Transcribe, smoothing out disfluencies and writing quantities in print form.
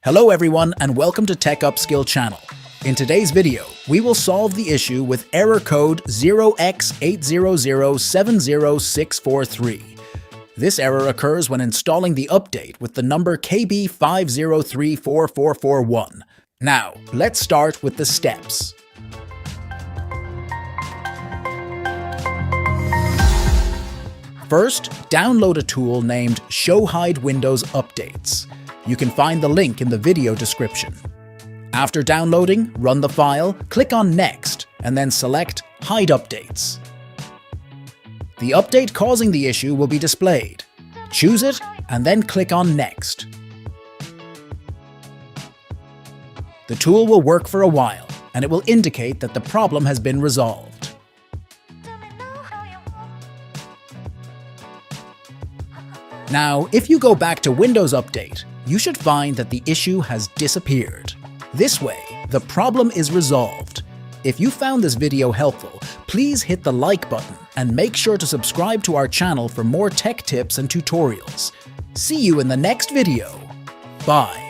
Hello everyone and welcome to Tech Upskill channel. In today's video, we will solve the issue with error code 0x80070643. This error occurs when installing the update with the number KB5034441. Now, let's start with the steps. First, download a tool named Show Hide Windows Updates. You can find the link in the video description. After downloading, run the file, click on Next, and then select Hide Updates. The update causing the issue will be displayed. Choose it, and then click on Next. The tool will work for a while, and it will indicate that the problem has been resolved. Now, if you go back to Windows Update, you should find that the issue has disappeared. This way, the problem is resolved. If you found this video helpful, please hit the like button and make sure to subscribe to our channel for more tech tips and tutorials. See you in the next video. Bye.